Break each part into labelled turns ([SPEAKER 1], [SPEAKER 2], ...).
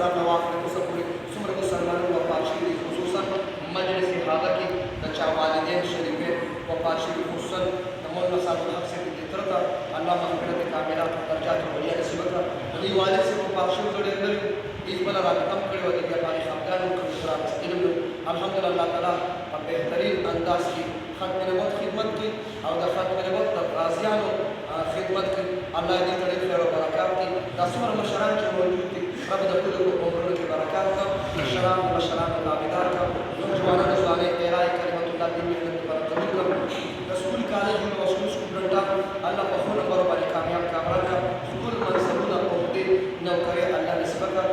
[SPEAKER 1] Sir नवाफिल को सपूरी सुमर मुसलमानों व पार्शी खुसूसन मजलिस हादा की दचा वालिदैन शरीफे व पार्शी खुसूसन नमोल सादुल हक से तरता अल्लाह मगफिरत कामिला दर्जात वलिया नसीब का वली वाले से वो पार्शी जोड़े अंदर इस बला रातम करे व दिया पानी खामदान को दूसरा इल्म अल्हम्दुलिल्लाह अल्लाह ताला बेहतरीन अंदाज की खत्म नबूवत खिदमत की और द खत्म नबूवत गाजियानो खिदमत की अल्लाह दी करे खैर और बरकत की दसमर मशरान जो मौजूद थी रब द कुल को उम्र की बरकत का मशरान ताबेदार का नौजवान नौजवान एराय कलिमतुल्लाह दिन में बरकत का रसूल कॉलेज में रसूल स्टूडेंट अल्लाह बखून और बड़ी कामयाब कामरान का कुल मनसबुना ओहदे नौकरी अल्लाह नसीब का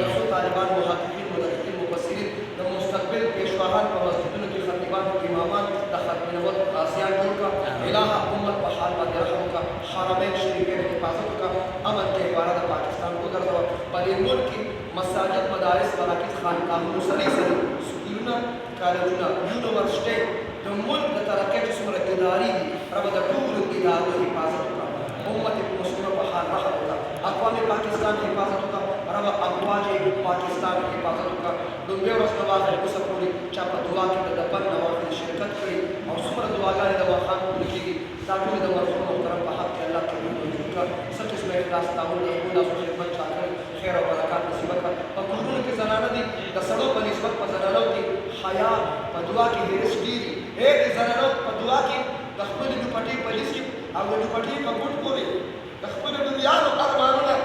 [SPEAKER 1] रसूल तालिबान मुहाद्दिसीन मुदक्किरीन मुफस्सिरीन द मुस्तकबिल पेशवाहान व मस्जिदों की खतीबान इमामान द खत्म नबूवत आसियान का इलाहा उम्मत बहाल व रहम का हरमैन शरीफैन की हिफाजत का अमन के बारद पाकिस्तान को दरवा बड़े मुल्क की मसाजिद मदारिस मराकिज खानकाहों सरी स्कूलों कॉलेजों यूनिवर्सिटी जो मुल्क तरक्की जिसमें इदारी रब द कुल इदारों की हिफाजत का उम्मत मुस्लिम बहाल रहम का अक़वाम पाकिस्तान की हिफाजत का रब अफ़वाज पाकिस्तान की हिफाजत का दुनिया और नवाज को सपूरी चाप दुआ की दबन नवाज शिरकत करी और सुमर दुआगार दवा खान को लिखी ताकि द मरहूम मुहतरम बहाक के अल्लाह के वजूद का सच इसमें इखलास ताउन अल्लाह से खिदमत चाहकर खैर और बरकत नसीब का और कुल के जनाना दी द सड़ों पर निस्बत पर जनानों की हया व दुआ की हिरस गिरी एक जनानों पर दुआ की दखल दुपट्टी पुलिस की और दुपट्टी पर गुट कोरी दखल दुनिया और अरमानों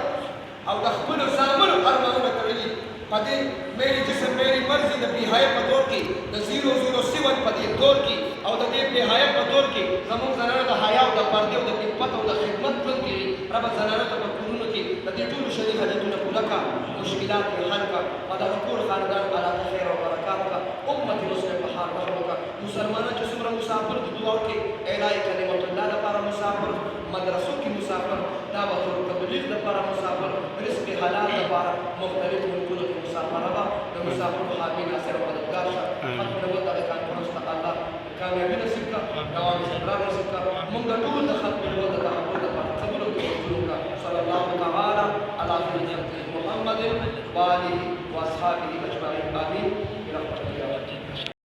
[SPEAKER 1] और दखल ज़ामन अरमानों तवेली पदे मेरी जिस्म मेरी मर्जी द बिहाय पदोर की द 007 पदे दौर की और द बिहाय पदोर की जमों जनाना द हया और द पर्दे और द खिदमत और द खिदमत बन की रब जनाना द कुरून की द दितुल शरीफ हदीतुल पुलका मुश्किलात के हल का और द हुकूर खानदान अला खैर और बरकत का उम्मत मुस्लिम बहार रहम का मुसलमाना जो सुमरा मुसाफिर दुआ के एलाए कलिमतुल्लाह द पारा मुसाफिर मदरसों की मुसाफिर दावत और तबलीग द पारा मुसाफिर रिज़्क़ हलाल द पारा मुख्तलिफ मुल्कों के मुसाफिर रबा द मुसाफिर हामी नासिर व मददगार शा खत्म नबूवत द कानून अल्लाह कामयाबी नसीब का दवाम इस्तमरार नसीब का मुंगटूल द खत्म नबूवत द तहव्वुल द पारा सबलों के हुजूर का सल्लल्लाहु तआला अला मुहम्मद व आलिहि व अस्हाबिहि अजमाइन आमीन।